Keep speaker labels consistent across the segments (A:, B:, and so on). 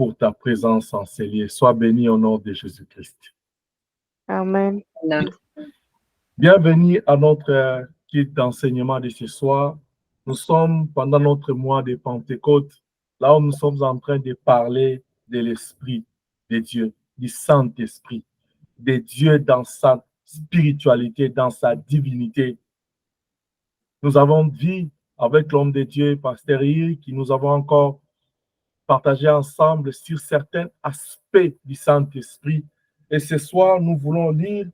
A: pour ta présence en ces lieux. Sois béni au nom de Jésus-Christ.
B: Amen.
A: Bienvenue à notre kit d'enseignement de ce soir. Nous sommes pendant notre mois de Pentecôte, là où nous sommes en train de parler de l'Esprit de Dieu, du Saint-Esprit, de Dieu dans sa spiritualité, dans sa divinité. Nous avons vu avec l'homme de Dieu, Pasteur Iri, qui nous avons encore partagé ensemble sur certains aspects du Saint-Esprit. Et ce soir, nous voulons lire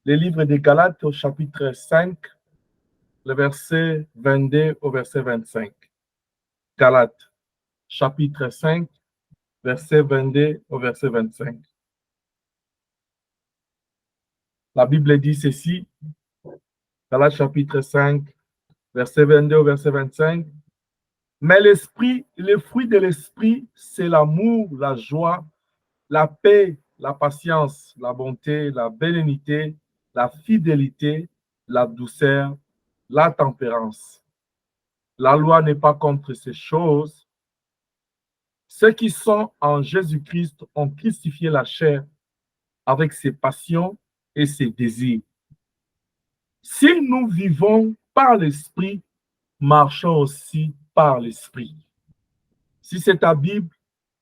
A: le livre des Galates au chapitre 5, le verset 22 au verset 25. Galates, chapitre 5, verset 22 au verset 25. La Bible dit ceci, Galates chapitre 5, verset 22 au verset 25. Mais l'esprit, le fruit de l'esprit, c'est l'amour, la joie, la paix, la patience, la bonté, la bénignité, la fidélité, la douceur, la tempérance. La loi n'est pas contre ces choses. Ceux qui sont en Jésus-Christ ont crucifié la chair avec ses passions et ses désirs. Si nous vivons par l'esprit, marchons aussi par l'esprit. Si c'est ta Bible,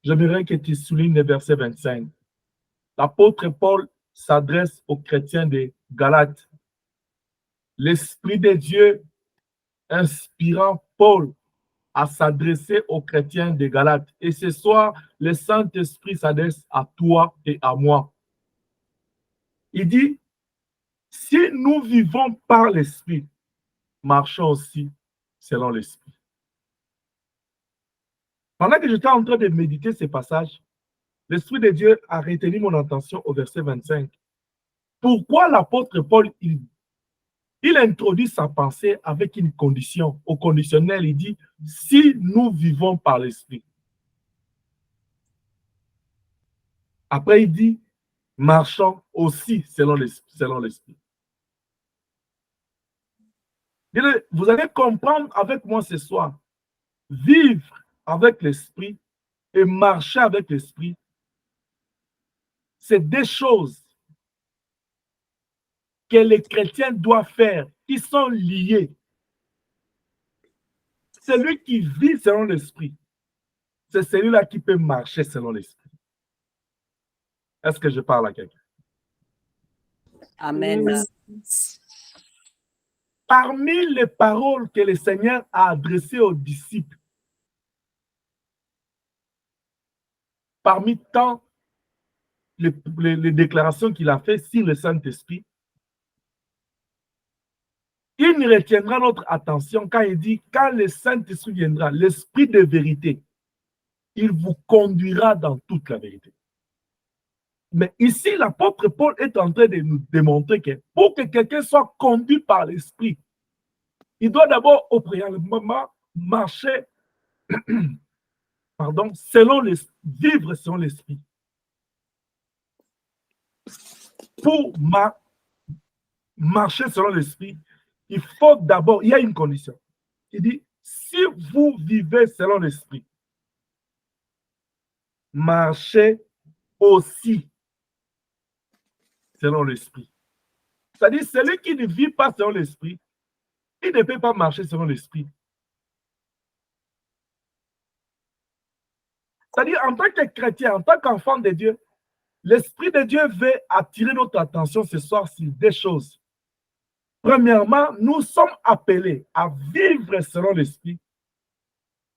A: j'aimerais que tu soulignes le verset 25. L'apôtre Paul s'adresse aux chrétiens de Galates. L'Esprit de Dieu inspirant Paul à s'adresser aux chrétiens de Galates. Et ce soir, le Saint-Esprit s'adresse à toi et à moi. Il dit, si nous vivons par l'Esprit, marchons aussi selon l'Esprit. Pendant que j'étais en train de méditer ces passages, l'Esprit de Dieu a retenu mon attention au verset 25. Pourquoi l'apôtre Paul, il introduit sa pensée avec une condition. Au conditionnel, il dit, si nous vivons par l'Esprit. Après, il dit, marchons aussi selon l'Esprit. Vous allez comprendre avec moi ce soir, vivre avec l'Esprit et marcher avec l'Esprit, c'est des choses que les chrétiens doivent faire, qui sont liées. Celui qui vit selon l'Esprit, c'est celui-là qui peut marcher selon l'Esprit. Est-ce que je parle à quelqu'un?
C: Amen.
A: Parmi les paroles que le Seigneur a adressées aux disciples, parmi tant les déclarations qu'il a faites sur le Saint-Esprit, il retiendra notre attention quand il dit, quand le Saint-Esprit viendra, l'Esprit de vérité, il vous conduira dans toute la vérité. Mais ici, l'apôtre Paul est en train de nous démontrer que pour que quelqu'un soit conduit par l'Esprit, il doit d'abord au préalablement marcher, selon vivre selon l'Esprit. Pour marcher selon l'Esprit, il faut d'abord, il y a une condition. Il dit, si vous vivez selon l'Esprit, marchez aussi selon l'Esprit. C'est-à-dire, celui qui ne vit pas selon l'Esprit, il ne peut pas marcher selon l'Esprit. C'est-à-dire, en tant que chrétien, en tant qu'enfant de Dieu, l'Esprit de Dieu veut attirer notre attention ce soir sur des choses. Premièrement, nous sommes appelés à vivre selon l'Esprit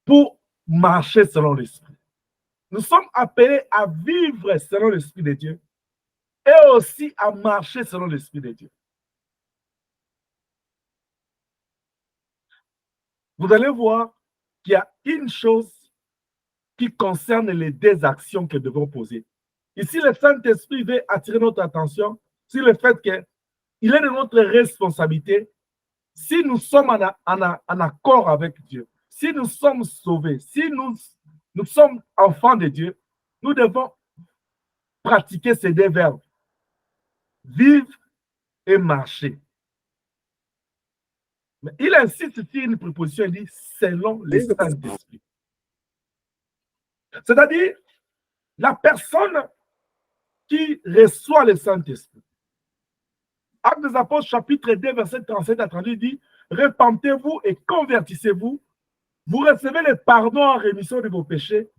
A: pour marcher selon l'Esprit. Nous sommes appelés à vivre selon l'Esprit de Dieu et aussi à marcher selon l'Esprit de Dieu. Vous allez voir qu'il y a une chose qui concerne les deux actions que nous devons poser. Ici, le Saint-Esprit veut attirer notre attention sur le fait qu'il est de notre responsabilité, si nous sommes en accord avec Dieu, si nous sommes sauvés, si nous sommes enfants de Dieu, nous devons pratiquer ces deux verbes, vivre et marcher. Mais il insiste sur une préposition, il dit selon le Saint-Esprit. C'est-à-dire, la personne qui reçoit le Saint-Esprit. Actes des Apôtres, chapitre 2, verset 37 à 38 dit, repentez-vous et convertissez-vous, vous recevez le pardon en rémission de vos péchés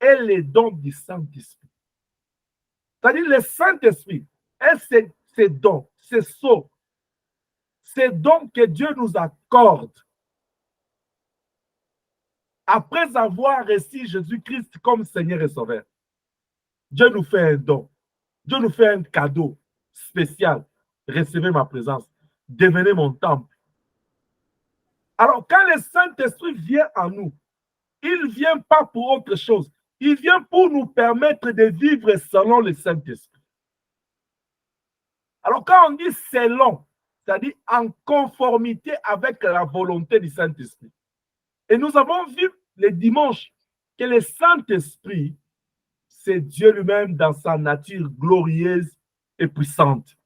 A: et les dons du Saint-Esprit. C'est-à-dire, le Saint-Esprit est ces dons, ces sceaux, ces dons que Dieu nous accorde après avoir reçu Jésus-Christ comme Seigneur et Sauveur. Dieu nous fait un don. Dieu nous fait un cadeau spécial. Recevez ma présence. Devenez mon temple. Alors, quand le Saint-Esprit vient en nous, il ne vient pas pour autre chose. Il vient pour nous permettre de vivre selon le Saint-Esprit. Alors, quand on dit selon, c'est-à-dire en conformité avec la volonté du Saint-Esprit. Et nous avons vu le dimanche que le Saint-Esprit, c'est Dieu lui-même dans sa nature glorieuse et puissante.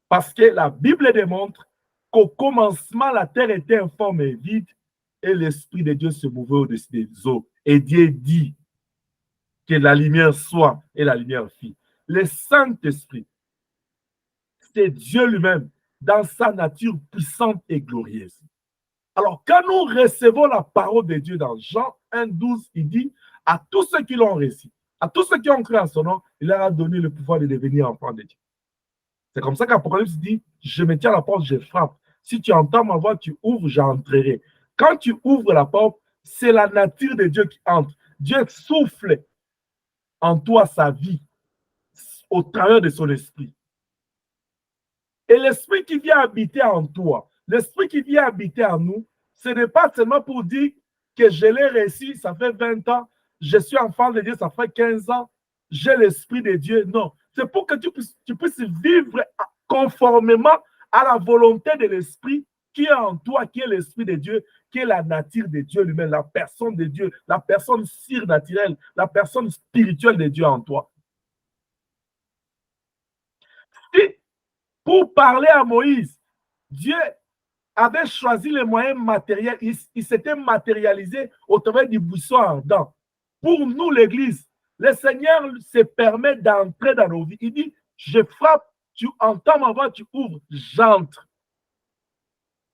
A: Parce que la Bible démontre qu'au commencement, la terre était informe et vide et l'Esprit de Dieu se mouvait au-dessus des eaux. Et Dieu dit que la lumière soit et la lumière fit. Le Saint-Esprit, c'est Dieu lui-même dans sa nature puissante et glorieuse. Alors, quand nous recevons la parole de Dieu dans Jean 1,12, il dit à tous ceux qui l'ont reçu, à tous ceux qui ont cru en son nom, il leur a donné le pouvoir de devenir enfants de Dieu. C'est comme ça qu'Apocalypse dit, je me tiens à la porte, je frappe. Si tu entends ma voix, tu ouvres, j'entrerai. Quand tu ouvres la porte, c'est la nature de Dieu qui entre. Dieu souffle en toi sa vie au travers de son esprit. Et l'esprit qui vient habiter en toi, l'esprit qui vient habiter en nous, ce n'est pas seulement pour dire que je l'ai reçu, ça fait 20 ans, je suis enfant de Dieu, ça fait 15 ans, j'ai l'esprit de Dieu. Non, c'est pour que tu puisses vivre conformément à la volonté de l'esprit qui est en toi, qui est l'esprit de Dieu, qui est la nature de Dieu lui-même, la personne de Dieu, la personne surnaturelle, la personne spirituelle de Dieu en toi. Et pour parler à Moïse, Dieu avait choisi les moyens matériels. Il s'était matérialisé au travers du buisson ardent. Pour nous, l'Église, le Seigneur se permet d'entrer dans nos vies. Il dit, je frappe, tu entends ma voix, tu ouvres, j'entre.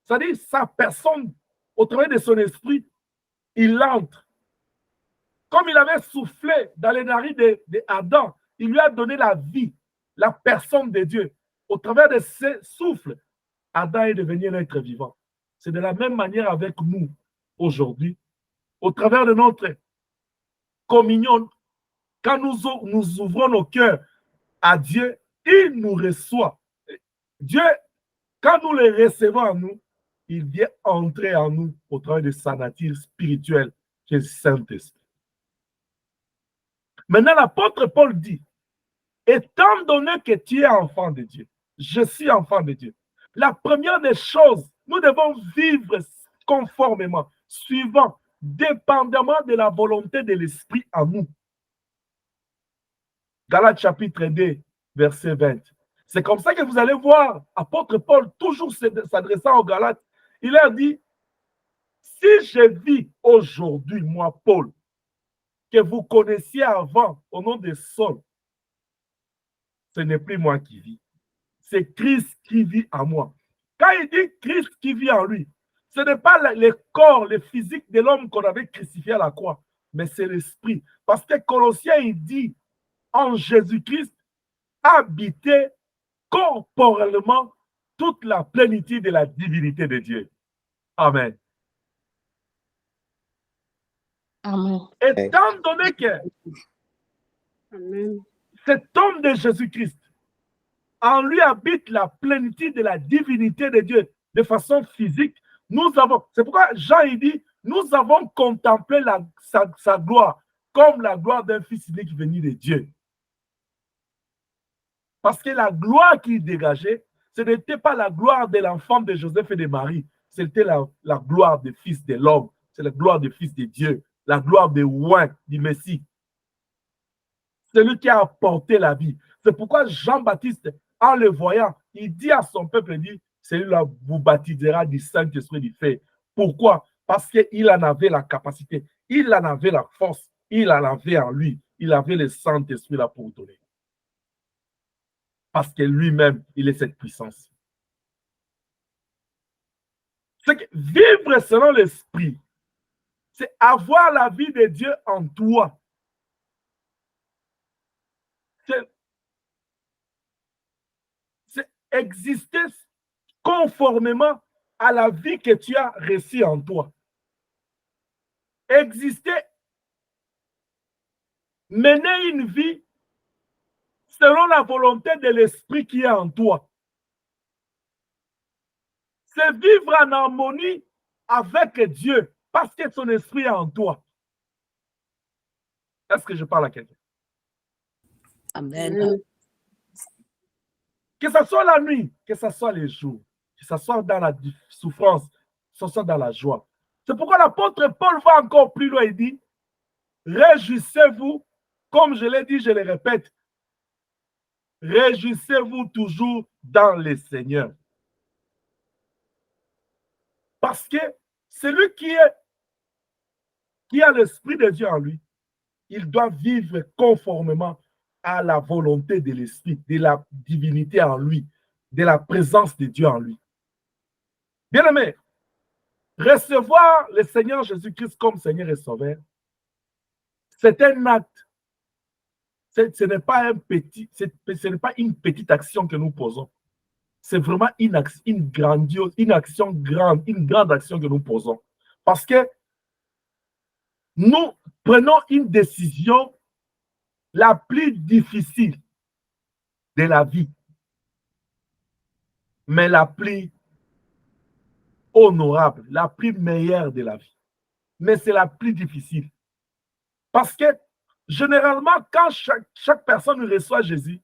A: C'est-à-dire, sa personne, au travers de son esprit, il entre. Comme il avait soufflé dans les narines d'Adam, il lui a donné la vie, la personne de Dieu. Au travers de ce souffle, Adam est devenu un être vivant. C'est de la même manière avec nous aujourd'hui. Au travers de notre communion, quand nous ouvrons nos cœurs à Dieu, il nous reçoit. Dieu, quand nous le recevons en nous, il vient entrer en nous au travers de sa nature spirituelle, qui est le Saint-Esprit. Maintenant, l'apôtre Paul dit, étant donné que tu es enfant de Dieu, je suis enfant de Dieu, la première des choses, nous devons vivre conformément, suivant, dépendamment de la volonté de l'Esprit en nous. Galates chapitre 2, verset 20. C'est comme ça que vous allez voir apôtre Paul toujours s'adressant aux Galates. Il leur dit, si je vis aujourd'hui, moi Paul, que vous connaissiez avant au nom de Saul, ce n'est plus moi qui vis. C'est Christ qui vit en moi. Quand il dit Christ qui vit en lui, ce n'est pas le corps, le physique de l'homme qu'on avait crucifié à la croix, mais c'est l'esprit. Parce que Colossiens, il dit, en Jésus-Christ, habiter corporellement toute la plénitude de la divinité de Dieu. Amen.
B: Amen.
A: Étant donné que
B: Amen.
A: cet homme de Jésus-Christ, en lui habite la plénitude de la divinité de Dieu de façon physique, nous avons, c'est pourquoi Jean il dit, nous avons contemplé sa gloire comme la gloire d'un fils unique venu de Dieu. Parce que la gloire qu'il dégageait, ce n'était pas la gloire de l'enfant de Joseph et de Marie, c'était la gloire du Fils de l'homme, c'est la gloire du Fils de Dieu, la gloire du roi, du Messie. Celui qui a apporté la vie. C'est pourquoi Jean-Baptiste, en le voyant, il dit à son peuple, il dit, celui-là vous baptisera du Saint-Esprit du feu. Pourquoi? Parce qu'il en avait la capacité. il en avait la force, il en avait en lui, il avait le Saint-Esprit là pour donner. Parce que lui-même, il est cette puissance. C'est que vivre selon l'Esprit, c'est avoir la vie de Dieu en toi. C'est exister conformément à la vie que tu as reçue en toi. Exister, mener une vie selon la volonté de l'Esprit qui est en toi. C'est vivre en harmonie avec Dieu parce que son esprit est en toi. Est-ce que je parle à quelqu'un?
C: Amen.
A: Que ce soit la nuit, que ce soit les jours, que ce soit dans la souffrance, que ce soit dans la joie. C'est pourquoi l'apôtre Paul va encore plus loin. Il dit, réjouissez-vous, comme je l'ai dit, je le répète, réjouissez-vous toujours dans le Seigneur. Parce que celui qui a l'Esprit de Dieu en lui, il doit vivre conformément à la volonté de l'Esprit, de la divinité en lui, de la présence de Dieu en lui. Bien-aimé, recevoir le Seigneur Jésus-Christ comme Seigneur et Sauveur, c'est un acte. Ce n'est pas une petite action que nous posons. C'est vraiment une grande action que nous posons. Parce que nous prenons une décision la plus difficile de la vie, mais la plus honorable, la plus meilleure de la vie. Mais c'est la plus difficile. Parce que généralement, quand chaque personne reçoit Jésus,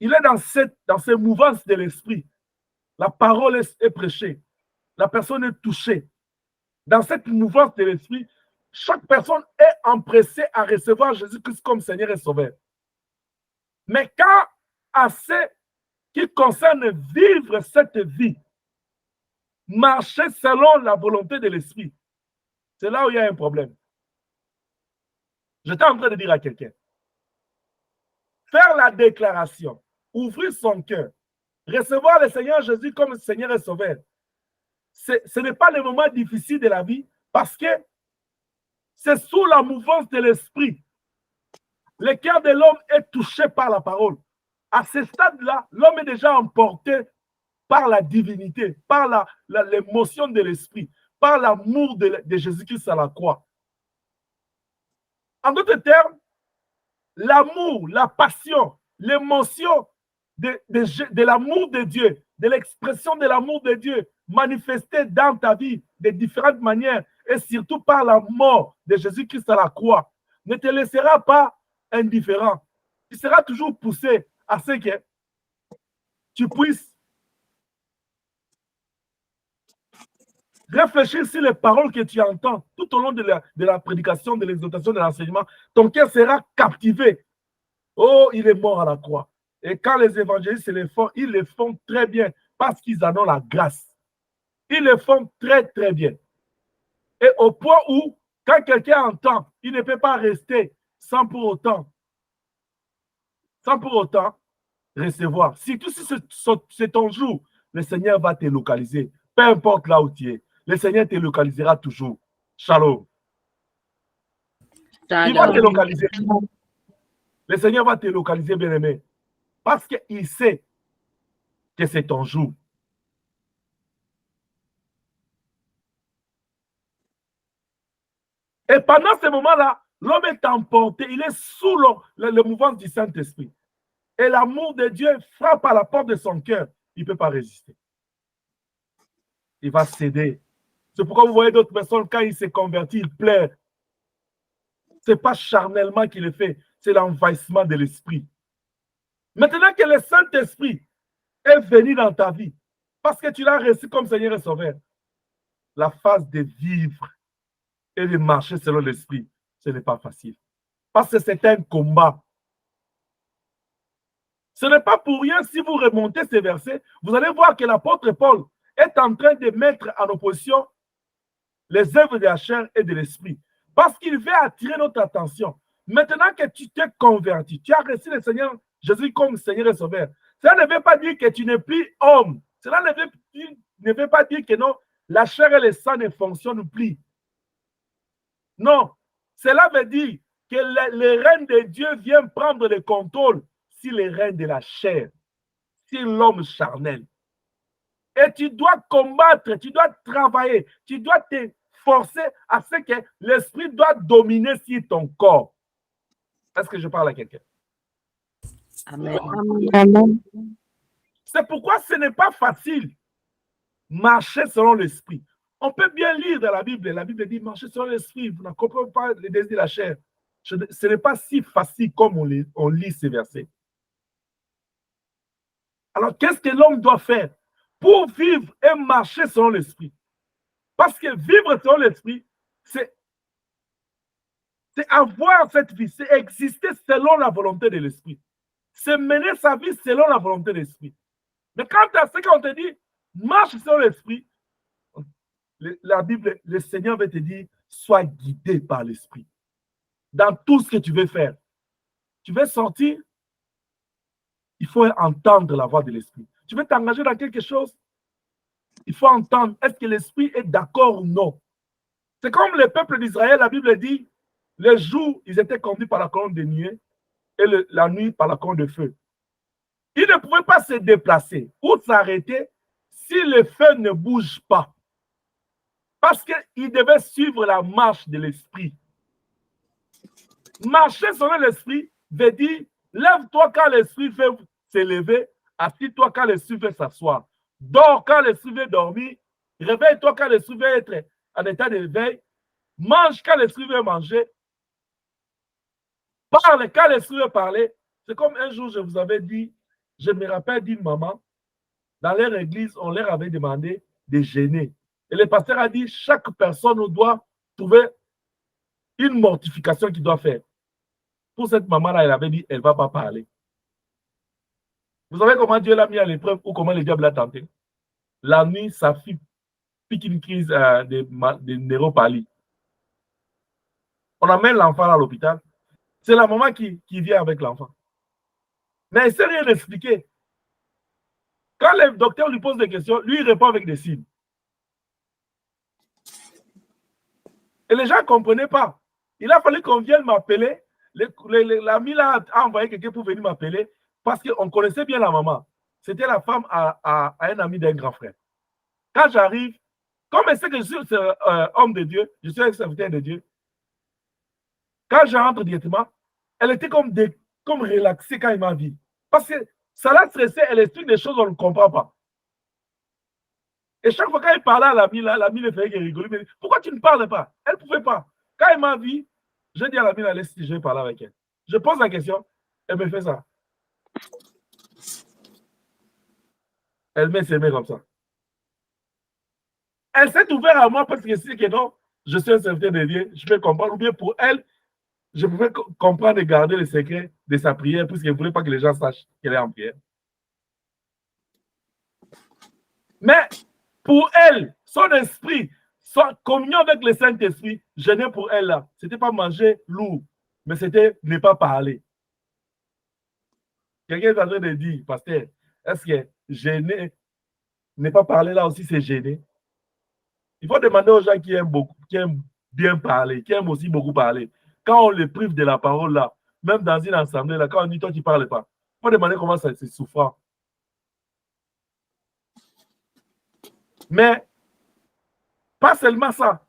A: il est dans ces mouvances de l'esprit. La parole est prêchée. La personne est touchée. Dans cette mouvance de l'esprit, chaque personne est empressée à recevoir Jésus-Christ comme Seigneur et Sauveur. Mais quand à ce qui concerne vivre cette vie, marcher selon la volonté de l'esprit, c'est là où il y a un problème. J'étais en train de dire à quelqu'un, faire la déclaration, ouvrir son cœur, recevoir le Seigneur Jésus comme Seigneur et Sauveur, ce n'est pas le moment difficile de la vie parce que c'est sous la mouvance de l'esprit. Le cœur de l'homme est touché par la parole. À ce stade-là, l'homme est déjà emporté par la divinité, par l'émotion de l'esprit, par l'amour de Jésus-Christ à la croix. En d'autres termes, l'amour, la passion, l'émotion de l'amour de Dieu, de l'expression de l'amour de Dieu manifestée dans ta vie de différentes manières et surtout par la mort de Jésus-Christ à la croix, ne te laissera pas indifférent. Tu seras toujours poussé à ce que tu puisses réfléchir sur les paroles que tu entends tout au long de la prédication, de l'exhortation, de l'enseignement. Ton cœur sera captivé. Oh, il est mort à la croix. Et quand les évangélistes le font, ils le font très bien parce qu'ils en ont la grâce. Ils le font très, très bien. Et au point où, quand quelqu'un entend, il ne peut pas rester sans pour autant recevoir. Surtout si c'est ton jour, le Seigneur va te localiser. Peu importe là où tu es, le Seigneur te localisera toujours. Shalom. Il va te localiser. Le Seigneur va te localiser, bien-aimé. Parce qu'il sait que c'est ton jour. Et pendant ce moment-là, l'homme est emporté, il est sous le mouvement du Saint-Esprit. Et l'amour de Dieu frappe à la porte de son cœur. Il ne peut pas résister. Il va céder. C'est pourquoi vous voyez d'autres personnes, quand ils se convertissent, ils pleurent. Ce n'est pas charnellement qu'il le fait, c'est l'envahissement de l'esprit. Maintenant que le Saint-Esprit est venu dans ta vie, parce que tu l'as reçu comme Seigneur et Sauveur, la phase de vivre et de marcher selon l'esprit, ce n'est pas facile. Parce que c'est un combat. Ce n'est pas pour rien si vous remontez ces versets, vous allez voir que l'apôtre Paul est en train de mettre en opposition les œuvres de la chair et de l'esprit. Parce qu'il veut attirer notre attention. Maintenant que tu t'es converti, tu as reçu le Seigneur Jésus comme Seigneur et Sauveur. Cela ne veut pas dire que tu n'es plus homme. Cela ne veut pas dire que non, la chair et le sang ne fonctionnent plus. Non. Cela veut dire que le règne de Dieu vient prendre le contrôle sur le règne de la chair, sur l'homme charnel. Et tu dois combattre, tu dois travailler, tu dois te forcer à ce que l'esprit doit dominer sur ton corps. Est-ce que je parle à quelqu'un?
B: Amen. Amen.
A: C'est pourquoi ce n'est pas facile marcher selon l'esprit. On peut bien lire dans la Bible dit marcher selon l'esprit, vous ne comprenez pas les désirs de la chair. Ce n'est pas si facile comme on lit ces versets. Alors, qu'est-ce que l'homme doit faire pour vivre et marcher selon l'esprit? Parce que vivre selon l'esprit, c'est avoir cette vie, c'est exister selon la volonté de l'esprit. C'est mener sa vie selon la volonté de l'esprit. Mais quand à ce qu'on te dit, marche selon l'esprit, la Bible, le Seigneur va te dire, sois guidé par l'esprit. Dans tout ce que tu veux faire. Tu veux sortir, il faut entendre la voix de l'esprit. Tu veux t'engager dans quelque chose, il faut entendre, est-ce que l'esprit est d'accord ou non? C'est comme le peuple d'Israël, la Bible dit, le jour, ils étaient conduits par la colonne de nuée et la nuit par la colonne de feu. Ils ne pouvaient pas se déplacer ou s'arrêter si le feu ne bouge pas. Parce qu'ils devaient suivre la marche de l'esprit. Marcher selon l'esprit veut dire, lève-toi quand l'esprit fait s'élever, assis-toi quand l'esprit fait s'asseoir. Dors quand l'esprit veut dormir, réveille-toi quand l'esprit veut être en état d'éveil, mange quand l'esprit veut manger, parle quand l'esprit veut parler. C'est comme un jour, je vous avais dit, je me rappelle d'une maman, dans leur église, on leur avait demandé de jeûner. Et le pasteur a dit, chaque personne doit trouver une mortification qu'il doit faire. Pour cette maman-là, elle avait dit, elle ne va pas parler. Vous savez comment Dieu l'a mis à l'épreuve ou comment le diable l'a tenté? La nuit, sa fille pique une crise de neuropalie. On amène l'enfant à l'hôpital. C'est la maman qui vient avec l'enfant. Mais elle ne sait rien expliquer. Quand le docteur lui pose des questions, lui, il répond avec des signes. Et les gens ne comprenaient pas. Il a fallu qu'on vienne m'appeler. L'ami là a envoyé quelqu'un pour venir m'appeler parce qu'on connaissait bien la maman. C'était la femme à un ami d'un grand frère. Quand j'arrive, comme elle sait que je suis homme de Dieu, je suis un serviteur de Dieu, quand j'entre directement, elle était comme relaxée quand elle m'a vu. Parce que ça l'a stressé, elle explique des choses qu'on ne comprend pas. Et chaque fois quand il parlait à l'ami le faisait rigoler. Mais pourquoi tu ne parles pas? Elle ne pouvait pas. Quand elle m'a vu, je dis à l'ami, laisse, je vais parler avec elle. Je pose la question, elle me fait ça. Elle met ses mains comme ça. Elle s'est ouverte à moi parce que c'est que non, je suis un serviteur de Dieu, je peux comprendre. Ou bien pour elle, je pouvais comprendre et garder le secret de sa prière puisqu'elle ne voulait pas que les gens sachent qu'elle est en prière. Mais pour elle, son esprit, sa communion avec le Saint-Esprit, jeûner pour elle là, ce n'était pas manger lourd, mais c'était ne pas parler. Quelqu'un est en train de dire, pasteur, est-ce que jeûner, ne pas parler là aussi, c'est gêner? Il faut demander aux gens qui aiment bien parler, qui aiment aussi beaucoup parler. Quand on les prive de la parole là, même dans une assemblée là, quand on dit toi tu ne parles pas, il faut demander comment ça c'est souffrant. Mais pas seulement ça.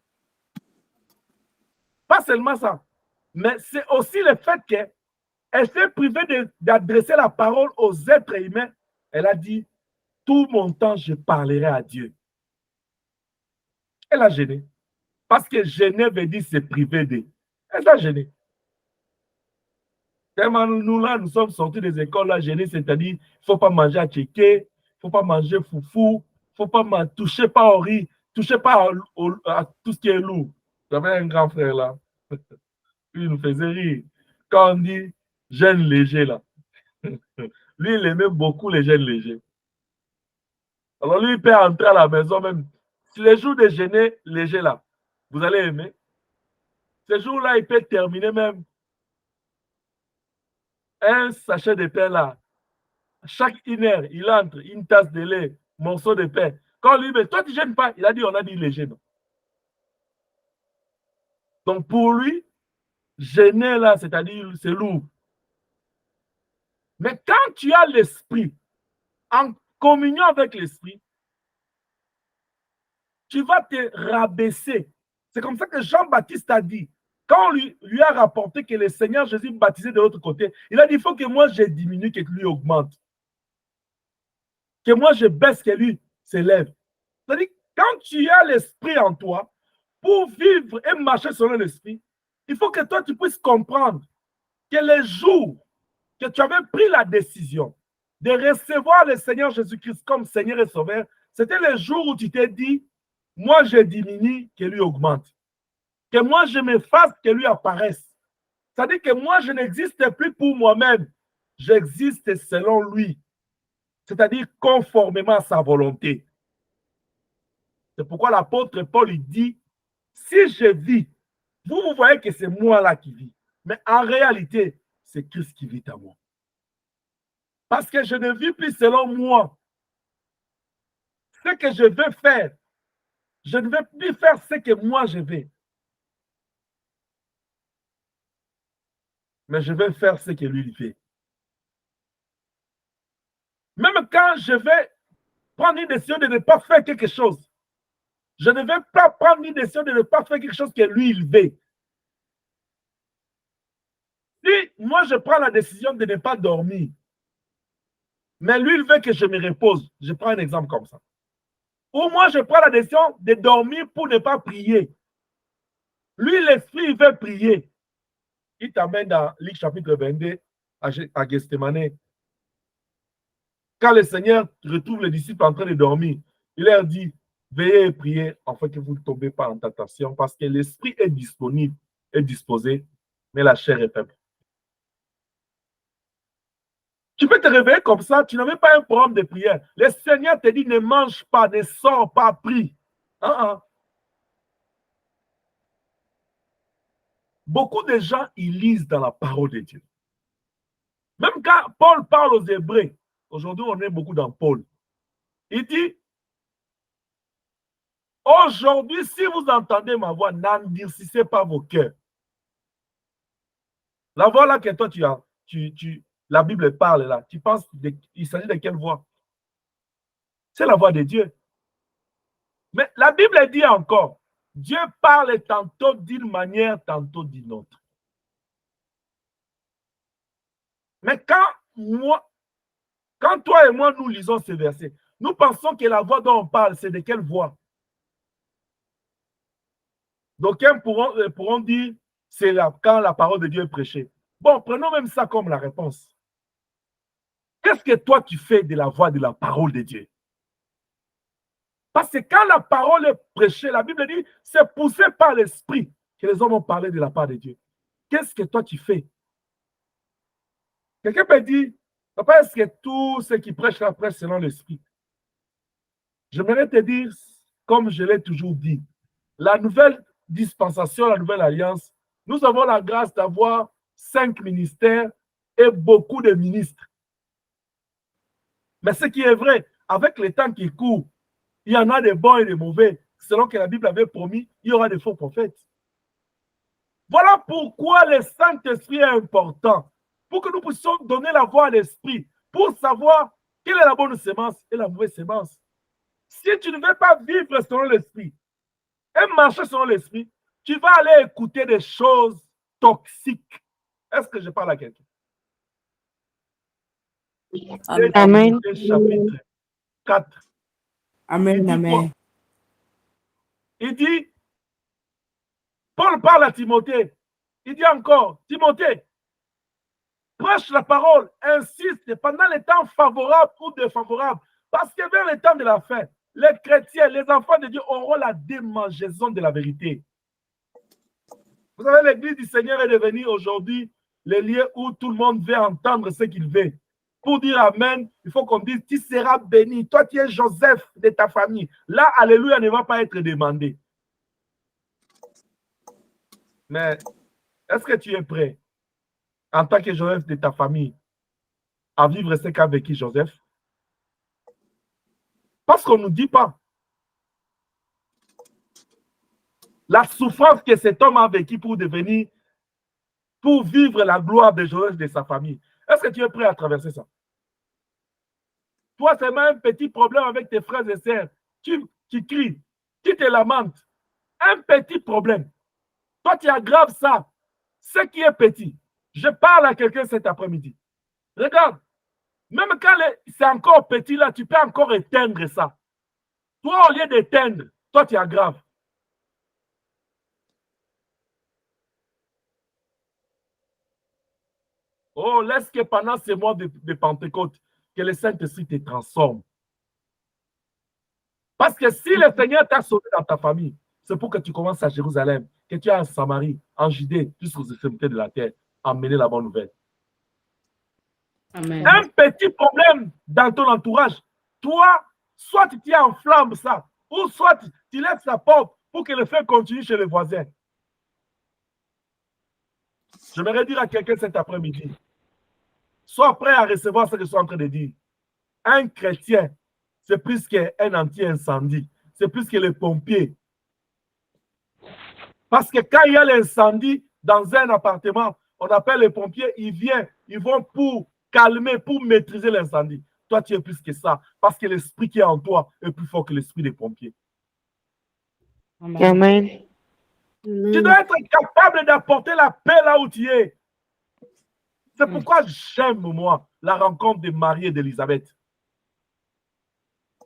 A: Pas seulement ça. Mais c'est aussi le fait qu'elle s'est privée d'adresser la parole aux êtres humains. Elle a dit, tout mon temps, je parlerai à Dieu. Elle a gêné. Parce que gêner veut dire se priver d'eux. Elle a gêné. Tellement nous, là, nous sommes sortis des écoles, là, gêner, c'est-à-dire, il ne faut pas manger à tchéké, il ne faut pas manger foufou, il ne faut pas toucher pas au riz, toucher pas à tout ce qui est lourd. J'avais un grand frère, là. Il nous faisait rire. Quand on dit jeûne léger, là. Lui, il aimait beaucoup les jeûnes légers. Alors, lui, il peut entrer à la maison même. Si les jours de jeûner léger, là, vous allez aimer. Mais pas seulement ça. Mais c'est aussi le fait que elle s'est privée d'adresser la parole aux êtres humains. Elle a dit, tout mon temps, je parlerai à Dieu. Elle a gêné. Parce que gêner veut dire se priver d'eux. Elle a gêné. Tellement nous, là, nous sommes sortis des écoles, là, gêner, c'est-à-dire, il ne faut pas manger à tchéké, il ne faut pas manger foufou, il ne faut pas toucher pas au riz, toucher pas à tout ce qui est lourd. J'avais un grand frère, là. Il nous faisait rire. Quand on dit jeûne léger, là. Ce jour-là, il peut terminer même un sachet de pain là. Chaque 1 heure, il entre une tasse de lait, morceau de pain. Quand lui, mais toi, tu ne gênes pas. Il a dit, on a dit, il est gênant. Donc, pour lui, gêner là, c'est-à-dire, c'est lourd. Mais quand tu as l'esprit, en communion avec l'esprit, tu vas te rabaisser. C'est comme ça que Jean-Baptiste a dit. Quand on lui a rapporté que le Seigneur Jésus baptisait de l'autre côté, il a dit, il faut que moi je diminue, que lui augmente. Que moi je baisse, que lui s'élève. C'est-à-dire, quand tu as l'esprit en toi, pour vivre et marcher selon l'esprit, il faut que toi tu puisses comprendre que les jours que tu avais pris la décision de recevoir le Seigneur Jésus-Christ comme Seigneur et Sauveur, c'était le jour où tu t'es dit, moi je diminue, que lui augmente. Que moi je m'efface, que lui apparaisse. C'est-à-dire que moi je n'existe plus pour moi-même, j'existe selon lui. C'est-à-dire conformément à sa volonté. C'est pourquoi l'apôtre Paul il dit, si je vis, vous voyez que c'est moi là qui vis. Mais en réalité, c'est Christ qui vit à moi. Parce que je ne vis plus selon moi. Ce que je veux faire, je ne veux plus faire ce que moi je veux. Mais je vais faire ce que lui fait. Même quand je vais prendre une décision de ne pas faire quelque chose, je ne vais pas prendre une décision de ne pas faire quelque chose que lui, il veut. Si moi, je prends la décision de ne pas dormir, mais lui, il veut que je me repose. Je prends un exemple comme ça. Ou moi, je prends la décision de dormir pour ne pas prier. Lui, l'esprit, il veut prier. Il t'amène dans Luc chapitre 22 à Gethsémane. Quand le Seigneur retrouve les disciples en train de dormir, il leur dit, veillez et priez afin que vous ne tombez pas en tentation, parce que l'esprit est disponible, est disposé, mais la chair est faible. Tu peux te réveiller comme ça, tu n'avais pas un programme de prière. Le Seigneur te dit, ne mange pas, ne sors pas, prie. Beaucoup de gens, ils lisent dans la parole de Dieu. Même quand Paul parle aux Hébreux, aujourd'hui on est beaucoup dans Paul, il dit, aujourd'hui, si vous entendez ma voix, n'endurcissez pas vos cœurs. La voix là que toi tu as, la Bible parle là, tu penses, il s'agit de quelle voix? C'est la voix de Dieu. Mais la Bible dit encore, Dieu parle tantôt d'une manière, tantôt d'une autre. Mais quand toi et moi nous lisons ce verset, nous pensons que la voix dont on parle, c'est de quelle voix? D'aucuns pourront dire, c'est quand la parole de Dieu est prêchée. Bon, prenons même ça comme la réponse. Qu'est-ce que toi tu fais de la voix de la parole de Dieu? Parce que quand la parole est prêchée, la Bible dit, c'est poussé par l'esprit que les hommes ont parlé de la part de Dieu. Qu'est-ce que toi tu fais? Quelqu'un peut dire, papa, est-ce que tous ceux qui prêchent la prêche selon l'esprit? J'aimerais te dire, comme je l'ai toujours dit, la nouvelle dispensation, la nouvelle alliance, nous avons la grâce d'avoir 5 ministères et beaucoup de ministres. Mais ce qui est vrai, avec le temps qui court, il y en a des bons et des mauvais. Selon que la Bible avait promis, il y aura des faux prophètes. Voilà pourquoi le Saint-Esprit est important. Pour que nous puissions donner la voix à l'Esprit. Pour savoir quelle est la bonne sémence et la mauvaise sémence. Si tu ne veux pas vivre selon l'Esprit et marcher selon l'Esprit, tu vas aller écouter des choses toxiques. Est-ce que je parle à quelqu'un?
B: Amen.
A: Chapitre 4.
C: Amen, amen.
A: Il dit, Paul parle à Timothée. Il dit encore, Timothée, prêche la parole, insiste pendant les temps favorables ou défavorables. Parce que vers le temps de la fin, les chrétiens, les enfants de Dieu auront la démangeaison de la vérité. Vous savez, l'église du Seigneur est devenue aujourd'hui le lieu où tout le monde veut entendre ce qu'il veut. Pour dire Amen, il faut qu'on dise, tu seras béni. Toi, tu es Joseph de ta famille. Là, Alléluia ne va pas être demandé. Mais est-ce que tu es prêt, en tant que Joseph de ta famille, à vivre ce qu'a vécu Joseph? Parce qu'on ne nous dit pas. La souffrance que cet homme a vécue pour vivre la gloire de Joseph de sa famille. Est-ce que tu es prêt à traverser ça? Toi, c'est même un petit problème avec tes frères et sœurs. Tu cries, tu te lamentes. Un petit problème. Toi, tu aggraves ça. Ce qui est petit. Je parle à quelqu'un cet après-midi. Regarde, même quand c'est encore petit, là, tu peux encore éteindre ça. Toi, au lieu d'éteindre, toi, tu aggraves. Oh, laisse que pendant ces mois de Pentecôte, que le Saint-Esprit te transforme. Parce que si le Seigneur t'a sauvé dans ta famille, c'est pour que tu commences à Jérusalem, que tu es en Samarie, en Judée, jusqu'aux extrémités de la terre, emmener la bonne nouvelle.
C: Amen.
A: Un petit problème dans ton entourage, toi, soit tu enflammes ça, ou soit tu laisses la porte pour que le feu continue chez les voisins. J'aimerais dire à quelqu'un cet après-midi, sois prêt à recevoir ce que je suis en train de dire. Un chrétien, c'est plus qu'un anti-incendie, c'est plus que les pompiers. Parce que quand il y a l'incendie dans un appartement, on appelle les pompiers, ils vont pour calmer, pour maîtriser l'incendie. Toi, tu es plus que ça, parce que l'esprit qui est en toi est plus fort que l'esprit des pompiers.
C: Amen.
B: Amen.
A: Tu dois être capable d'apporter la paix là où tu es. C'est pourquoi j'aime, moi, la rencontre de Marie et d'Élisabeth.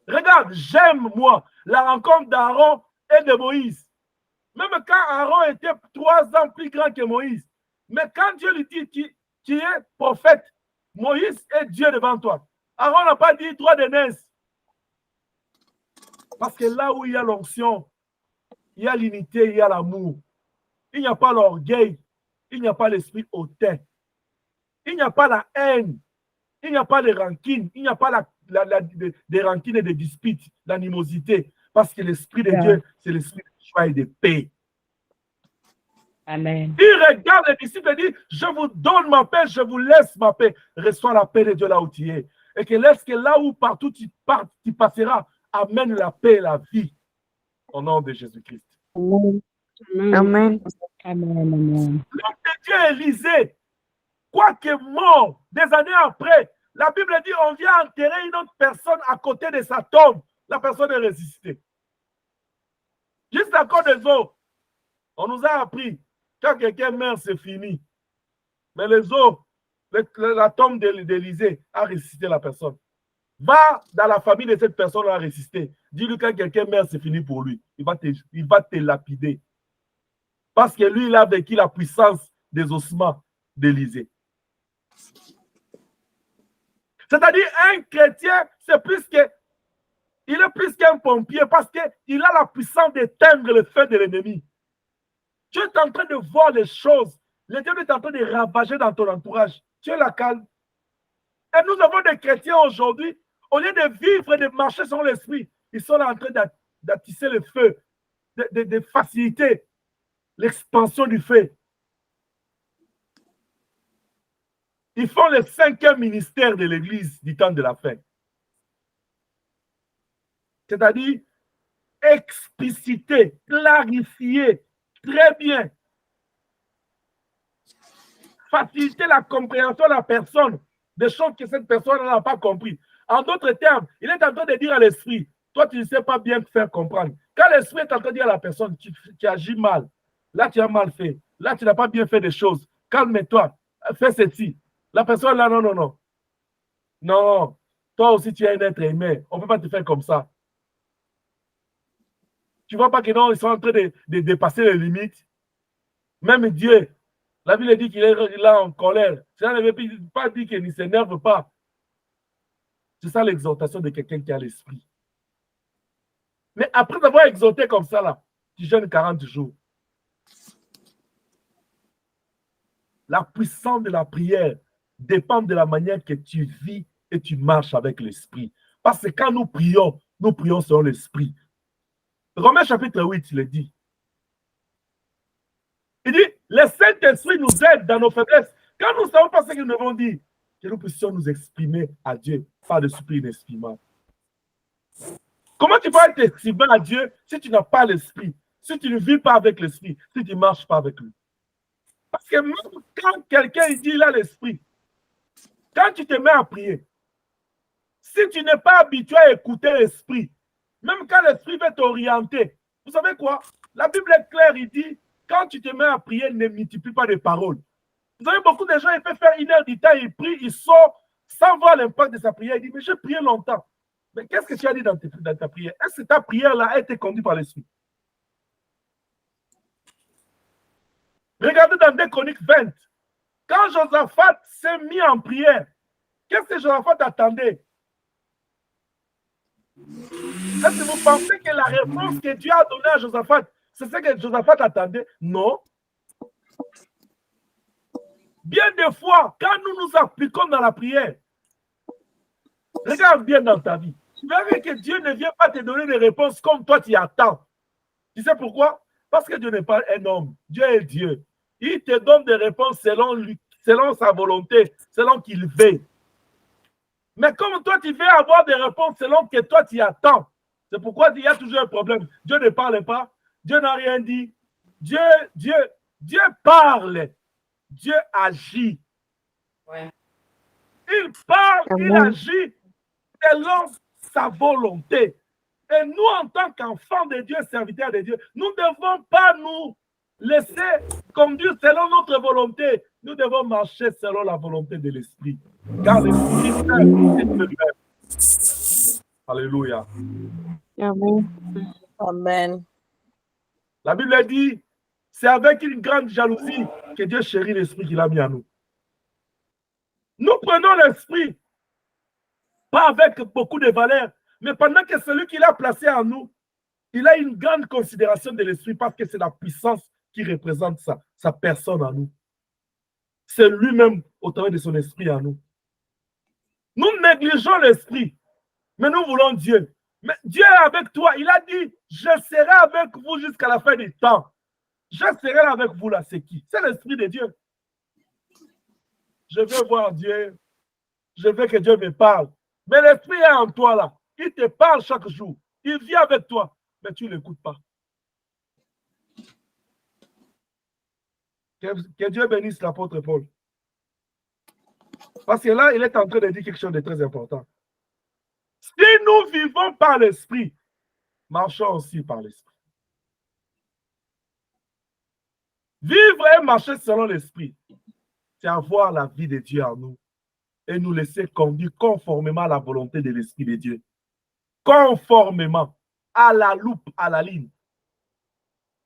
A: Regarde, j'aime, moi, la rencontre d'Aaron et de Moïse. Même quand Aaron était 3 ans plus grand que Moïse. Mais quand Dieu lui dit, tu es prophète, Moïse est Dieu devant toi. Aaron n'a pas dit 3 d'aînesse. Parce que là où il y a l'onction, il y a l'unité, il y a l'amour. Il n'y a pas l'orgueil, il n'y a pas l'esprit hautain. Il n'y a pas la haine, il n'y a pas de rancune, il n'y a pas des rancines et des disputes, l'animosité. Parce que l'esprit de Dieu, c'est l'esprit de joie et de paix.
C: Amen.
A: Il regarde les disciples et dit, je vous donne ma paix, je vous laisse ma paix. Reçois la paix de Dieu là où tu es. Et que laisse que là où partout tu passeras, amène la paix et la vie. Au nom de Jésus-Christ.
B: Amen. Amen.
C: Amen. Amen.
A: L'homme de Dieu Élisée, quoique mort, des années après, la Bible dit, on vient enterrer une autre personne à côté de sa tombe. La personne est ressuscitée. Juste à cause des autres, on nous a appris, quand quelqu'un meurt, c'est fini. Mais les autres, la tombe d'Élisée a ressuscité la personne. Va dans la famille de cette personne à ressusciter. Dis-lui quand quelqu'un meurt, c'est fini pour lui. Il va te lapider. Parce que lui, il a vécu la puissance des ossements d'Élisée. C'est-à-dire, un chrétien, c'est plus que. Il est plus qu'un pompier parce qu'il a la puissance d'éteindre le feu de l'ennemi. Tu es en train de voir les choses. Le diable est en train de ravager dans ton entourage. Tu es la calme. Et nous avons des chrétiens aujourd'hui, au lieu de vivre et de marcher sur l'esprit, ils sont là en train d'attisser le feu, de faciliter l'expansion du feu. Ils font le 5e ministère de l'Église du temps de la fin. C'est-à-dire expliciter, clarifier très bien, faciliter la compréhension de la personne, des choses que cette personne n'a pas compris. En d'autres termes, il est en train de dire à l'esprit, toi tu ne sais pas bien te faire comprendre. Quand l'esprit est en train de dire à la personne, tu agis mal, là tu as mal fait, là tu n'as pas bien fait des choses, calme-toi, fais ceci. La personne là, non, non, non. Non, toi aussi tu es un être aimé, on ne peut pas te faire comme ça. Tu ne vois pas que non, ils sont en train de dépasser les limites. Même Dieu, la Bible dit qu'il est là en colère. Cela ne veut pas dire qu'il ne s'énerve pas. C'est ça l'exhortation de quelqu'un qui a l'esprit. Mais après avoir exhorté comme ça, là, tu jeûnes 40 jours. La puissance de la prière dépend de la manière que tu vis et tu marches avec l'esprit. Parce que quand nous prions selon l'esprit. Romains chapitre 8, il est dit. Il dit, le Saint-Esprit nous aide dans nos faiblesses. Quand nous ne savons pas ce que nous devons dire, que nous puissions nous exprimer à Dieu par l'esprit inexprimable. Comment tu peux être exprimé à Dieu si tu n'as pas l'esprit, si tu ne vis pas avec l'esprit, si tu ne marches pas avec lui? Parce que même quand quelqu'un dit il a l'esprit, quand tu te mets à prier, si tu n'es pas habitué à écouter l'esprit, même quand l'esprit veut t'orienter, vous savez quoi? La Bible est claire, il dit, quand tu te mets à prier, ne multiplie pas de paroles. Vous avez beaucoup de gens, ils peuvent faire 1 heure du temps, ils prient, ils sortent sans voir l'impact de sa prière. Il dit, mais j'ai prié longtemps. Mais qu'est-ce que tu as dit dans ta prière? Est-ce que ta prière-là a été conduite par l'esprit? Regardez dans 2 Chroniques 20. Quand Josaphat s'est mis en prière, qu'est-ce que Josaphat attendait? Est-ce que vous pensez que la réponse que Dieu a donnée à Josaphat, c'est ce que Josaphat attendait? Non. Bien des fois, quand nous nous appliquons dans la prière, regarde bien dans ta vie. Tu verras que Dieu ne vient pas te donner des réponses comme toi tu attends. Tu sais pourquoi? Parce que Dieu n'est pas un homme. Dieu est Dieu. Il te donne des réponses selon lui, selon sa volonté, selon qu'il veut. Mais comme toi, tu veux avoir des réponses selon que toi, tu attends. C'est pourquoi il y a toujours un problème. Dieu ne parle pas. Dieu n'a rien dit. Dieu parle. Dieu agit.
B: Ouais.
A: Il parle, il
B: Amen.
A: agit selon sa volonté. Et nous, en tant qu'enfants de Dieu, serviteurs de Dieu, nous ne devons pas nous laisser conduire selon notre volonté. Nous devons marcher selon la volonté de l'Esprit. Car l'Esprit c'est Dieu lui-même. Alléluia.
B: Amen.
D: Amen.
A: La Bible dit, c'est avec une grande jalousie que Dieu chérit l'Esprit qu'il a mis en nous. Nous prenons l'Esprit, pas avec beaucoup de valeur, mais pendant que celui qu'il a placé en nous, il a une grande considération de l'Esprit parce que c'est la puissance qui représente sa personne en nous. C'est lui-même au travers de son esprit en nous. Nous négligeons l'Esprit, mais nous voulons Dieu. Mais Dieu est avec toi. Il a dit, je serai avec vous jusqu'à la fin du temps. Je serai là avec vous là, c'est qui? C'est l'Esprit de Dieu. Je veux voir Dieu. Je veux que Dieu me parle. Mais l'Esprit est en toi là. Il te parle chaque jour. Il vit avec toi. Mais tu ne l'écoutes pas. Que Dieu bénisse l'apôtre Paul. Parce que là, il est en train de dire quelque chose de très important. Si nous vivons par l'Esprit, marchons aussi par l'Esprit. Vivre et marcher selon l'Esprit, c'est avoir la vie de Dieu en nous et nous laisser conduire conformément à la volonté de l'Esprit de Dieu. Conformément à la loupe, à la ligne.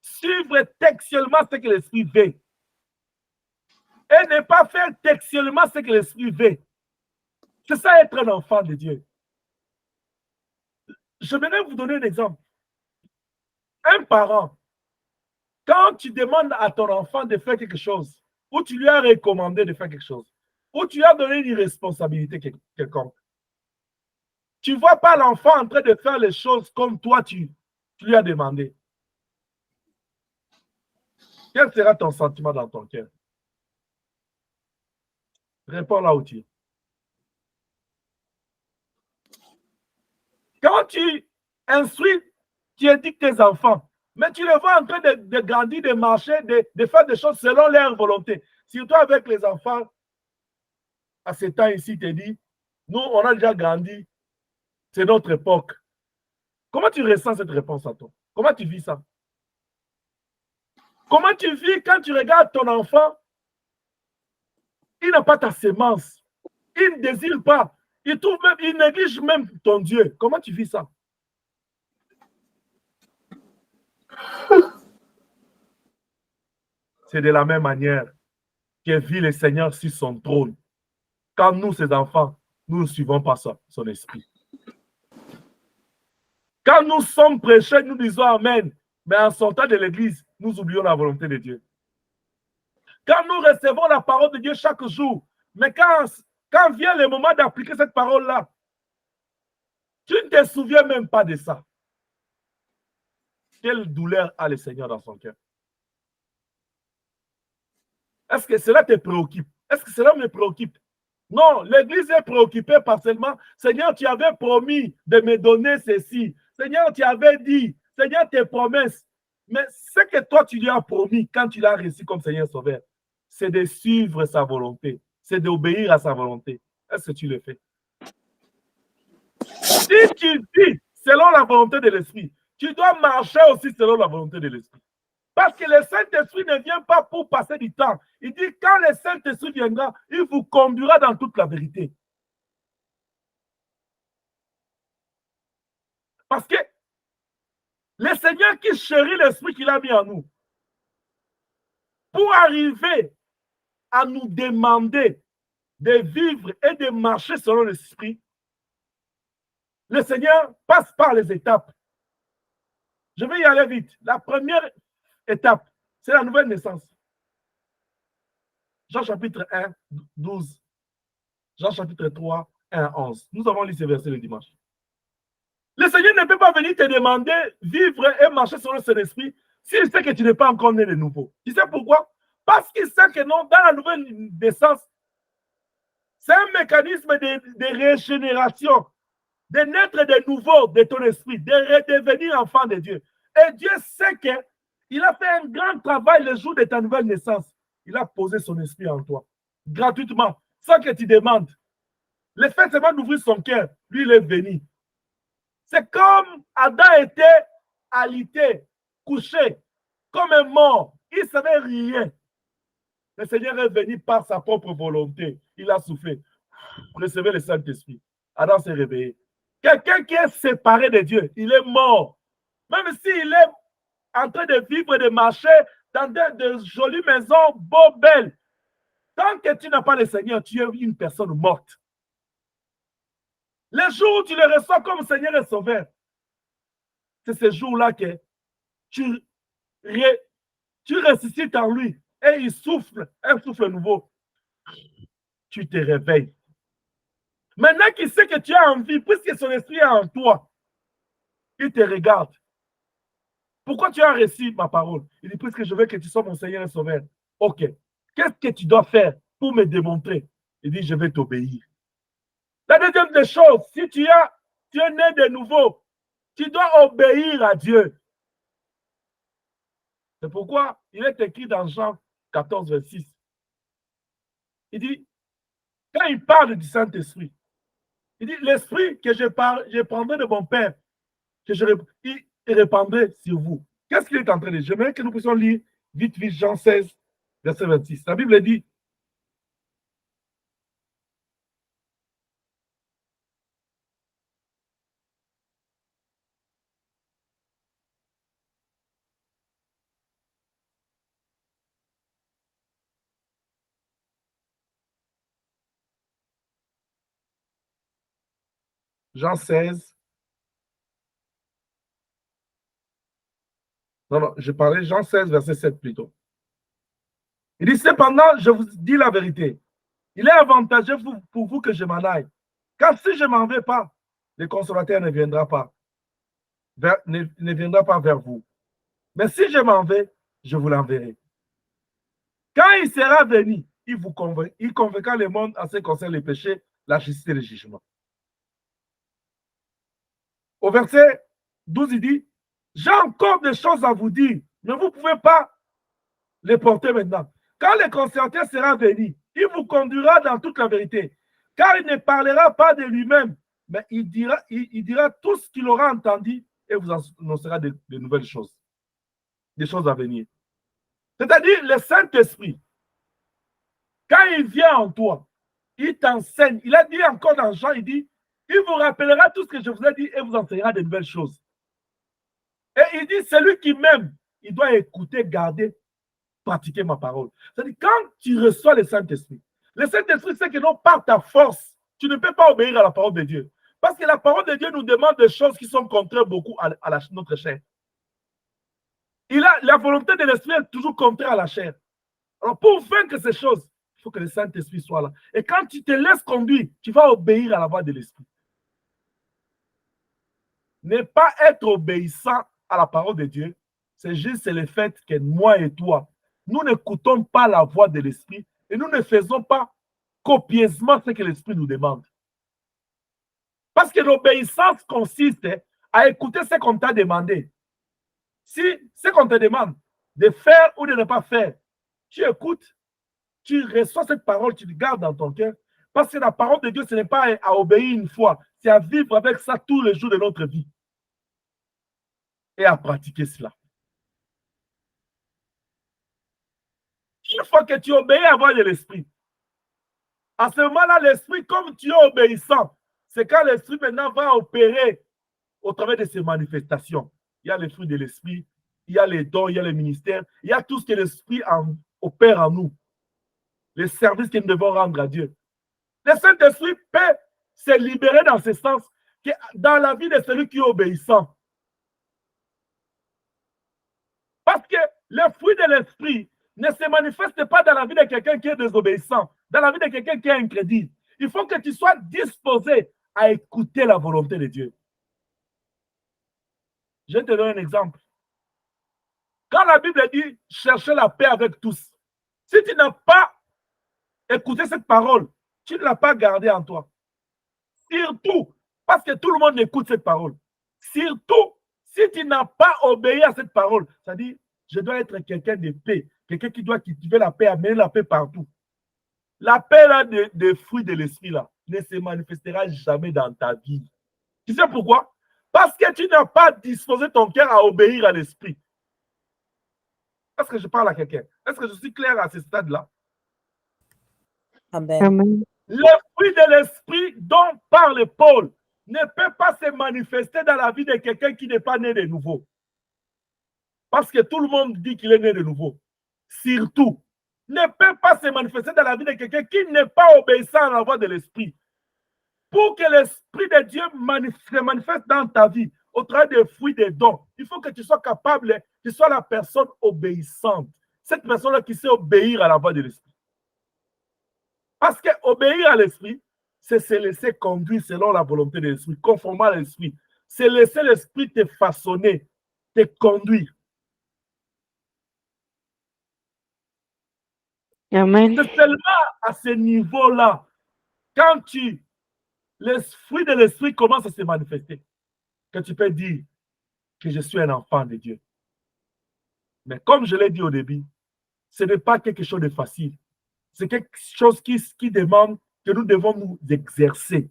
A: Suivre textuellement ce que l'Esprit veut. Et ne pas faire textuellement ce que l'Esprit veut. C'est ça être un enfant de Dieu. Je vais vous donner un exemple. Un parent, quand tu demandes à ton enfant de faire quelque chose, ou tu lui as recommandé de faire quelque chose, ou tu lui as donné une responsabilité quelconque, tu ne vois pas l'enfant en train de faire les choses comme toi tu lui as demandé. Quel sera ton sentiment dans ton cœur? Réponds là où tu es. Quand tu instruis, tu éduques tes enfants, mais tu les vois en train de grandir, de marcher, de faire des choses selon leur volonté. Surtout avec les enfants, à ce temps ici, tu te dis, nous, on a déjà grandi, c'est notre époque. Comment tu ressens cette réponse à toi? Comment tu vis ça? Comment tu vis quand tu regardes ton enfant? Il n'a pas ta sémence. Il ne désire pas. Il néglige même ton Dieu. Comment tu vis ça? C'est de la même manière que vit le Seigneur sur son trône. Quand nous, ses enfants, nous ne suivons pas son esprit. Quand nous sommes prêchés, nous disons Amen. Mais en sortant de l'église, nous oublions la volonté de Dieu. Quand nous recevons la parole de Dieu chaque jour, mais quand vient le moment d'appliquer cette parole-là, tu ne te souviens même pas de ça. Quelle douleur a le Seigneur dans son cœur. Est-ce que cela te préoccupe? Est-ce que cela me préoccupe? Non, l'Église est préoccupée par seulement, Seigneur, tu avais promis de me donner ceci. Seigneur, tu avais dit, Seigneur, tes promesses. Mais ce que toi, tu lui as promis quand tu l'as reçu comme Seigneur Sauveur, c'est de suivre sa volonté, c'est d'obéir à sa volonté. Est-ce que tu le fais? Si tu vis selon la volonté de l'Esprit, tu dois marcher aussi selon la volonté de l'Esprit. Parce que le Saint-Esprit ne vient pas pour passer du temps. Il dit, quand le Saint-Esprit viendra, il vous conduira dans toute la vérité. Parce que le Seigneur qui chérit l'Esprit qu'il a mis en nous, pour arriver à nous demander de vivre et de marcher selon l'Esprit, le Seigneur passe par les étapes. Je vais y aller vite. La première étape, c'est la nouvelle naissance. Jean chapitre 1, 12. Jean chapitre 3, 1, 11. Nous avons lu ces versets le dimanche. Le Seigneur ne peut pas venir te demander vivre et marcher selon son esprit s'il sait que tu n'es pas encore né de nouveau. Tu sais pourquoi? Parce qu'il sait que non, dans la nouvelle naissance, c'est un mécanisme de régénération, de naître de nouveau de ton esprit, de redevenir enfant de Dieu. Et Dieu sait qu'il a fait un grand travail le jour de ta nouvelle naissance. Il a posé son esprit en toi, gratuitement, sans que tu demandes. Le fait seulement d'ouvrir son cœur, lui, il est venu. C'est comme Adam était alité, couché, comme un mort. Il ne savait rien. Le Seigneur est venu par sa propre volonté. Il a soufflé. Recevez le Saint-Esprit. Adam s'est réveillé. Quelqu'un qui est séparé de Dieu, il est mort. Même s'il est en train de vivre, de marcher dans de jolies maisons, beaux, belles. Tant que tu n'as pas le Seigneur, tu es une personne morte. Les jours où tu le reçois comme Seigneur et Sauveur, c'est ce jour-là que tu ressuscites en lui et il souffle, un souffle nouveau. Tu te réveilles. Maintenant qu'il sait que tu as envie, puisque son esprit est en toi, il te regarde. Pourquoi tu as reçu ma parole? Il dit, puisque je veux que tu sois mon Seigneur et Sauveur. Ok. Qu'est-ce que tu dois faire pour me démontrer? Il dit, je vais t'obéir. La deuxième des choses, si tu es né de nouveau, tu dois obéir à Dieu. C'est pourquoi il est écrit dans Jean 14, 26. Il dit, quand il parle du Saint-Esprit, il dit, l'Esprit que je prendrai de mon Père, que je répandrai sur vous. Qu'est-ce qu'il est en train de dire? J'aimerais que nous puissions lire vite, Jean 16, verset 26. La Bible dit, Jean 16. Non, je parlais Jean 16, verset 7 plutôt. Il dit, cependant, je vous dis la vérité. Il est avantageux pour vous que je m'en aille. Car si je ne m'en vais pas, le consolateur ne viendra pas vers vous. Mais si je m'en vais, je vous l'enverrai. Quand il sera venu, il convainquera le monde en ce qui concerne les péchés, la justice et le jugement. Au verset 12, il dit, j'ai encore des choses à vous dire, mais vous ne pouvez pas les porter maintenant. Quand le consolateur sera venu, il vous conduira dans toute la vérité, car il ne parlera pas de lui-même, mais il dira tout ce qu'il aura entendu et vous annoncera de nouvelles choses, des choses à venir. C'est-à-dire le Saint-Esprit, quand il vient en toi, il t'enseigne. Il a dit encore dans Jean, il dit, il vous rappellera tout ce que je vous ai dit et vous enseignera de nouvelles choses. Et il dit, celui qui m'aime, il doit écouter, garder, pratiquer ma parole. C'est-à-dire, quand tu reçois le Saint-Esprit sait que non, par ta force, tu ne peux pas obéir à la parole de Dieu. Parce que la parole de Dieu nous demande des choses qui sont contraires beaucoup à notre chair. La volonté de l'Esprit est toujours contraire à la chair. Alors, pour vaincre ces choses, il faut que le Saint-Esprit soit là. Et quand tu te laisses conduire, tu vas obéir à la voix de l'Esprit. Ne pas être obéissant à la parole de Dieu, c'est juste le fait que moi et toi, nous n'écoutons pas la voix de l'Esprit et nous ne faisons pas copieusement ce que l'Esprit nous demande. Parce que l'obéissance consiste à écouter ce qu'on t'a demandé. Si ce qu'on te demande de faire ou de ne pas faire, tu écoutes, tu reçois cette parole, tu le gardes dans ton cœur. Parce que la parole de Dieu, ce n'est pas à obéir une fois, c'est à vivre avec ça tous les jours de notre vie. Et à pratiquer cela. Une fois que tu obéis à la voix de l'Esprit, à ce moment-là, l'Esprit, comme tu es obéissant, c'est quand l'Esprit maintenant va opérer au travers de ces manifestations. Il y a les fruits de l'Esprit, il y a les dons, il y a les ministères, il y a tout ce que l'Esprit opère en nous. Les services que nous devons rendre à Dieu. Le Saint-Esprit peut se libérer dans ce sens que dans la vie de celui qui est obéissant. Parce que le fruit de l'Esprit ne se manifeste pas dans la vie de quelqu'un qui est désobéissant, dans la vie de quelqu'un qui est incrédule. Il faut que tu sois disposé à écouter la volonté de Dieu. Je te donne un exemple. Quand la Bible dit « cherchez la paix avec tous », si tu n'as pas écouté cette parole, tu ne l'as pas gardée en toi. Surtout, parce que tout le monde écoute cette parole. Surtout, si tu n'as pas obéi à cette parole, c'est-à-dire, je dois être quelqu'un de paix, quelqu'un qui doit cultiver la paix, amener la paix partout. La paix là, des fruits de l'esprit là, ne se manifestera jamais dans ta vie. Tu sais pourquoi? Parce que tu n'as pas disposé ton cœur à obéir à l'esprit. Est-ce que je parle à quelqu'un? Est-ce que je suis clair à ce stade-là?
C: Amen.
B: Amen.
A: Le fruit de l'esprit dont parle Paul ne peut pas se manifester dans la vie de quelqu'un qui n'est pas né de nouveau. Parce que tout le monde dit qu'il est né de nouveau. Surtout, ne peut pas se manifester dans la vie de quelqu'un qui n'est pas obéissant à la voix de l'esprit. Pour que l'esprit de Dieu se manifeste dans ta vie, au travers des fruits des dons, il faut que tu sois capable, que tu sois la personne obéissante. Cette personne-là qui sait obéir à la voix de l'esprit. Parce que obéir à l'esprit, c'est se laisser conduire selon la volonté de l'esprit, conformément à l'esprit. C'est laisser l'esprit te façonner, te conduire.
B: Amen.
A: C'est seulement à ce niveau-là, quand l'esprit de l'esprit commence à se manifester, que tu peux dire que je suis un enfant de Dieu. Mais comme je l'ai dit au début, ce n'est pas quelque chose de facile. C'est quelque chose qui demande que nous devons nous exercer.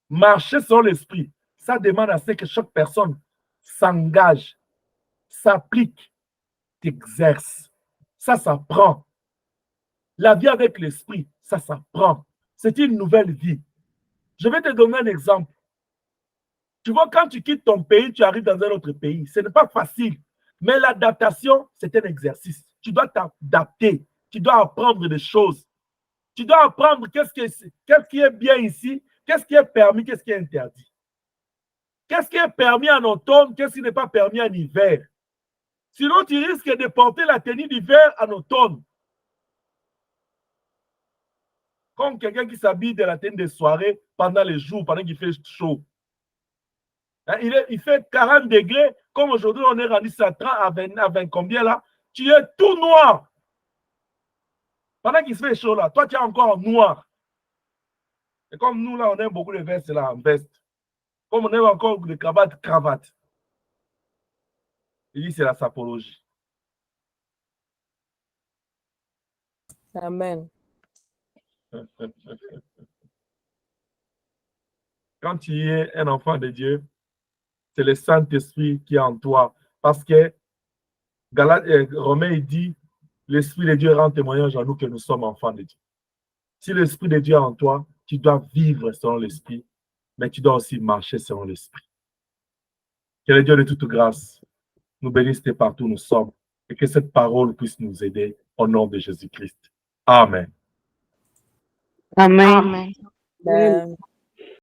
A: Marcher sur l'esprit, ça demande à ce que chaque personne s'engage, s'applique, s'exerce. Ça s'apprend. La vie avec l'esprit, ça s'apprend. C'est une nouvelle vie. Je vais te donner un exemple. Tu vois, quand tu quittes ton pays, tu arrives dans un autre pays. Ce n'est pas facile. Mais l'adaptation, c'est un exercice. Tu dois t'adapter. Tu dois apprendre des choses. Tu dois apprendre qu'est-ce qui est bien ici, qu'est-ce qui est permis, qu'est-ce qui est interdit. Qu'est-ce qui est permis en automne, qu'est-ce qui n'est pas permis en hiver. Sinon, tu risques de porter la tenue d'hiver en automne. Comme quelqu'un qui s'habille de la tenue de soirée pendant les jours, pendant qu'il fait chaud. Il fait 40 degrés, comme aujourd'hui on est rendu à 30, à 20 combien là? Tu es tout noir. Pendant qu'il se fait chaud là, toi tu es encore noir. Et comme nous là, on aime beaucoup les vestes là, en veste. Comme on aime encore les cravates. Il dit c'est la sapologie.
C: Amen.
A: Quand tu es un enfant de Dieu, c'est le Saint-Esprit qui est en toi. Parce que Romain dit, l'Esprit de Dieu rend témoignage à nous que nous sommes enfants de Dieu. Si l'Esprit de Dieu est en toi, tu dois vivre selon l'Esprit, mais tu dois aussi marcher selon l'Esprit. Que le Dieu de toute grâce nous bénisse de partout où nous sommes et que cette parole puisse nous aider au nom de Jésus-Christ. Amen.
B: Amen.
C: Amen.